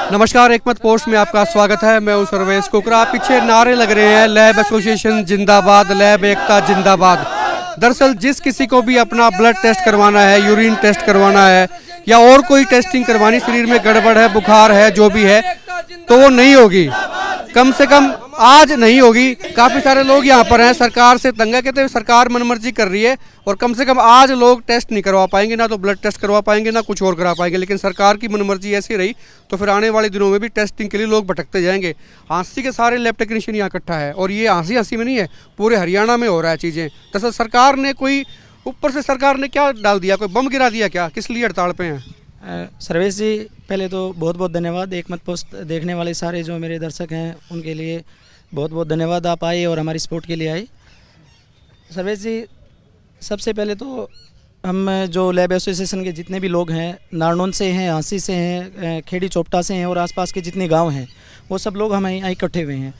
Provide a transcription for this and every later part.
नमस्कार, एकमत पोस्ट में आपका स्वागत है। मैं हूं सर्वेश कुकरा। पीछे नारे लग रहे हैं, लैब एसोसिएशन जिंदाबाद, लैब एकता जिंदाबाद। दरअसल जिस किसी को भी अपना ब्लड टेस्ट करवाना है, यूरिन टेस्ट करवाना है या और कोई टेस्टिंग करवानी, शरीर में गड़बड़ है, बुखार है, जो भी है, तो वो नहीं होगी। कम से कम आज नहीं होगी। काफ़ी सारे लोग यहाँ पर हैं, सरकार से तंग है, कहते हैं सरकार मनमर्जी कर रही है और कम से कम आज लोग टेस्ट नहीं करवा पाएंगे, ना तो ब्लड टेस्ट करवा पाएंगे, ना कुछ और करा पाएंगे। लेकिन सरकार की मनमर्जी ऐसी रही तो फिर आने वाले दिनों में भी टेस्टिंग के लिए लोग भटकते जाएंगे। हाँसी के सारे लैब टेक्नीशियन यहाँ इकट्ठा है और ये हाँसी हाँसी में नहीं है, पूरे हरियाणा में हो रहा है चीज़ें। दरअसल सरकार ने कोई ऊपर से सरकार ने क्या डाल दिया, कोई बम गिरा दिया क्या, किस लिए हड़ताल पे हैं? सर्वेश जी, पहले तो बहुत बहुत धन्यवाद। एकमत पोस्ट देखने वाले सारे जो मेरे दर्शक हैं उनके लिए बहुत बहुत धन्यवाद, आप आए और हमारी सपोर्ट के लिए आए। सर्वेश जी, सबसे पहले तो हम जो लैब एसोसिएशन के जितने भी लोग हैं, नारनौल से हैं, हाँसी से हैं, खेड़ी चोपटा से हैं और आसपास के जितने गांव हैं, वो सब लोग हम यहाँ इकट्ठे हुए हैं।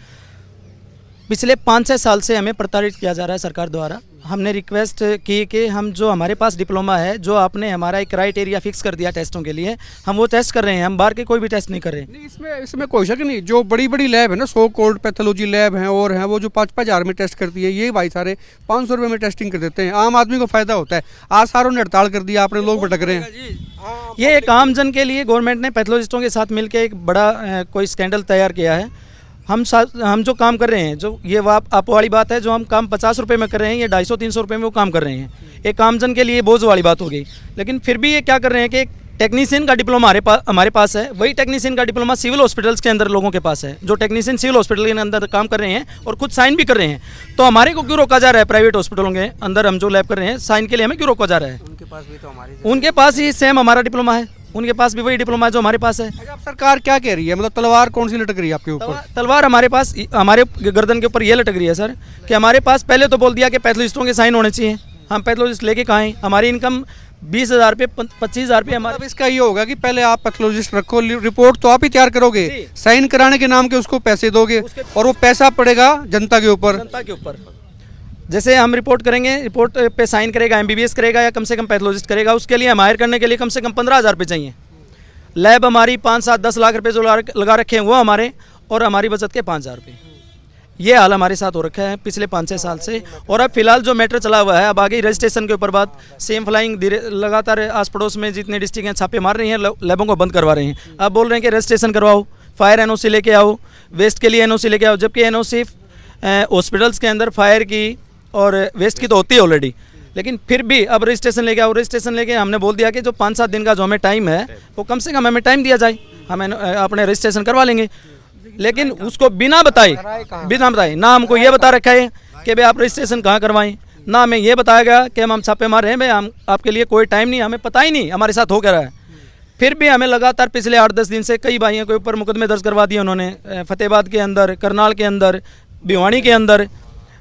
पिछले 5-6 साल से हमें प्रताड़ित किया जा रहा है सरकार द्वारा। हमने रिक्वेस्ट की कि हम जो हमारे पास डिप्लोमा है, जो आपने हमारा एक क्राइटेरिया फिक्स कर दिया टेस्टों के लिए, हम वो टेस्ट कर रहे हैं, हम बाहर के कोई भी टेस्ट नहीं कर रहे। नहीं, इसमें कोई शक नहीं। जो बड़ी बड़ी लैब है ना, सो कोल्ड पैथोलॉजी लैब हैं और हैं, वो जो 5-5 हज़ार में टेस्ट करती है, ये भाई सारे 500 रुपये में टेस्टिंग कर देते हैं। आम आदमी को फायदा होता है। आज सारों ने हड़ताल कर दिया, आपने लोग भटक रहे हैं। ये एक आम जन के लिए गवर्नमेंट ने पैथोलॉजिस्टों के साथ मिलकर एक बड़ा कोई स्कैंडल तैयार किया है। हम जो काम कर रहे हैं, जो ये आप वाली बात है, जो हम काम 50 रुपये में कर रहे हैं, ये 250-300 रुपये में वो काम कर रहे हैं। एक आमजन के लिए बोझ वाली बात हो गई। लेकिन फिर भी ये क्या कर रहे हैं कि एक टेक्नीशियन का डिप्लोमा हमारे पास है, वही टेक्नीशियन का डिप्लोमा सिविल हॉस्पिटल्स के अंदर लोगों के पास है, जो टेक्नीशियन सिविल हॉस्पिटल के अंदर काम कर रहे हैं और खुद साइन भी कर रहे हैं। तो हमारे को क्यों रोका जा रहा है? प्राइवेट हॉस्पिटलों के अंदर हम जो लैब कर रहे हैं, साइन के लिए हमें क्यों रोका जा रहा है? उनके पास ही सेम हमारा डिप्लोमा है, उनके पास भी वही डिप्लोमा है जो हमारे पास है। अब सरकार क्या कह रही है, मतलब तलवार कौन सी लटक रही है आपके ऊपर? तलवार हमारे पास, हमारे गर्दन के ऊपर ये लटक रही है सर, कि हमारे पास पहले तो बोल दिया कि पैथोलॉजिस्टों के साइन होने चाहिए। हम पैथोलॉजिस्ट लेके कहाँ हैं? हमारी इनकम 20,000 रुपये 25,000 रुपये हमारा। अब इसका ये होगा कि पहले आप पैथोलॉजिस्ट रखो, रिपोर्ट तो आप ही तैयार करोगे, साइन कराने के नाम के उसको पैसे दोगे और वो पैसा पड़ेगा जनता के ऊपर। जैसे हम रिपोर्ट करेंगे, रिपोर्ट पे साइन करेगा MBBS करेगा या कम से कम पैथोलॉजिस्ट करेगा, उसके लिए हम हायर करने के लिए कम से कम 15,000 रुपये चाहिए। लैब हमारी 5-7-10 लाख रुपए जो लगा रखे हैं वो हमारे, और हमारी बचत के 5,000 रुपये। ये हाल हमारे साथ हो रखा है पिछले 5-6 साल से। और अब फिलहाल जो मैटर चला हुआ है, अब आगे रजिस्ट्रेशन के ऊपर बात, सेम फ्लाइंग लगातार आस पड़ोस में जितने डिस्ट्रिक्ट हैं छापे मार रही हैं, लैबों को बंद करवा रहे हैं। अब बोल रहे हैं कि रजिस्ट्रेशन करवाओ, फायर NOC लेके आओ, वेस्ट के लिए NOC लेके आओ, जबकि NOC हॉस्पिटल्स के अंदर फायर की और वेस्ट की तो होती है ऑलरेडी। लेकिन फिर भी अब रजिस्ट्रेशन लेके आओ, रजिस्ट्रेशन लेके हमने बोल दिया कि जो 5-7 दिन का जो हमें टाइम है, वो कम से कम हमें टाइम दिया जाए, हमें अपने रजिस्ट्रेशन करवा लेंगे। लेकिन उसको बिना बताए ना हमको ये बता रखा है कि भाई आप रजिस्ट्रेशन कहाँ करवाएं, ना हमें ये बताया गया कि हम छापे मार रहे हैं, भाई हम आपके लिए कोई टाइम नहीं, हमें पता ही नहीं हमारे साथ हो क्या रहा है। फिर भी हमें लगातार पिछले 8-10 दिन से कई भाइयों के ऊपर मुकदमे दर्ज करवा दिए उन्होंने। फतेहाबाद के अंदर, करनाल के अंदर, भिवानी के अंदर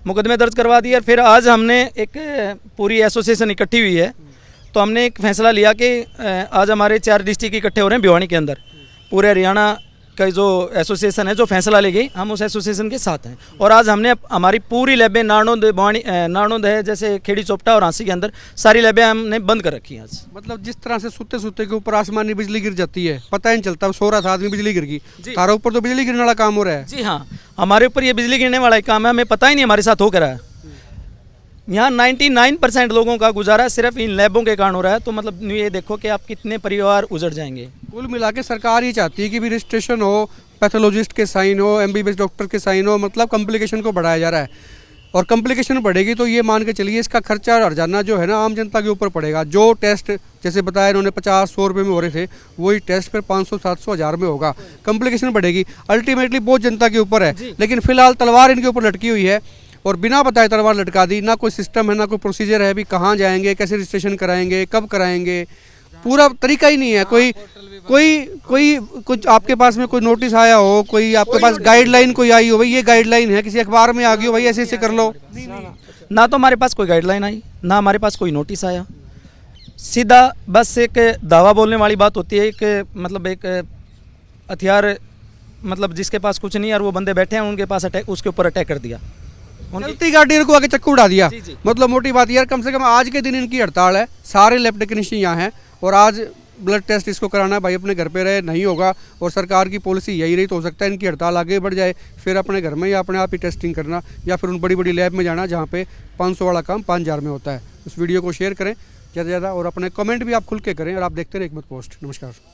मुकदमे दर्ज करवा दिए। फिर आज हमने एक पूरी एसोसिएशन इकट्ठी हुई है, तो हमने एक फैसला लिया कि आज हमारे 4 डिस्ट्रिक्ट इकट्ठे हो रहे हैं भिवानी के अंदर। पूरे हरियाणा का जो एसोसिएशन है, जो फैसला लेगी, हम उस एसोसिएशन के साथ हैं। और आज हमने हमारी पूरी लैबें नारनौल है, जैसे खेड़ी चोपटा और हाँसी के अंदर सारी लैबें हमने बंद कर रखी हैं आज। मतलब जिस तरह से सुते सुते के ऊपर आसमानी बिजली गिर जाती है, पता ही नहीं चलता, सो रहा था आदमी, बिजली गिर गई। तारा ऊपर तो बिजली गिरने वाला काम हो रहा है। जी हाँ, हमारे ऊपर ये बिजली गिरने वाला काम है, हमें पता ही नहीं हमारे साथ हो क्या रहा है। यहाँ 99% लोगों का गुजारा सिर्फ इन लैबों के कारण हो रहा है। तो मतलब ये देखो कि आप कितने परिवार उजड़ जाएंगे। कुल मिला के सरकार ये चाहती है कि भी रजिस्ट्रेशन हो, पैथोलॉजिस्ट के साइन हो, MBBS डॉक्टर के साइन हो, मतलब कॉम्प्लिकेशन को बढ़ाया जा रहा है। और कॉम्प्लिकेशन बढ़ेगी तो ये मान के चलिए इसका खर्चा हर्जाना जो है ना आम जनता के ऊपर पड़ेगा। जो टेस्ट जैसे बताया इन्होंने 50-100 रुपये में हो रहे थे, वही टेस्ट फिर 500-700 हज़ार में होगा। कॉम्प्लिकेशन बढ़ेगी, अल्टीमेटली बहुत जनता के ऊपर है। लेकिन फिलहाल तलवार इनके ऊपर लटकी हुई है और बिना बताए तलवार लटका दी। ना कोई सिस्टम है, ना कोई प्रोसीजर है, भी कहाँ जाएंगे, कैसे रजिस्ट्रेशन कराएंगे, कब कराएंगे, पूरा तरीका ही नहीं है। कोई कुछ आपके पास में कोई नोटिस आया हो, कोई आपके पास गाइडलाइन कोई आई हो, भाई ये गाइडलाइन है, किसी अखबार में आ गई हो, भाई ऐसे ऐसे कर लो? ना तो हमारे पास कोई गाइडलाइन आई, ना हमारे पास कोई नोटिस आया। सीधा बस एक दावा बोलने वाली बात होती है, एक मतलब एक हथियार, मतलब जिसके पास कुछ नहीं है और वो बंदे बैठे हैं उनके पास अटैक, उसके ऊपर अटैक कर दिया, चलती गाड़ी को आके चक्कू उड़ा दिया। मतलब मोटी बात यार, कम से कम आज के दिन इनकी हड़ताल है, सारे लैब टेक्नीशियन यहाँ हैं और आज ब्लड टेस्ट इसको कराना है भाई अपने घर पे रहे, नहीं होगा और सरकार की पॉलिसी यही रही तो हो सकता है इनकी हड़ताल आगे बढ़ जाए, फिर अपने घर में या अपने आप ही टेस्टिंग करना या फिर उन बड़ी बड़ी लैब में जाना जहाँ पे 500 वाला काम 5000 में होता है। इस वीडियो को शेयर करें ज़्यादा से ज़्यादा और अपने कमेंट भी आप खुल के करें और आप देखते रहे एक मत पोस्ट। नमस्कार।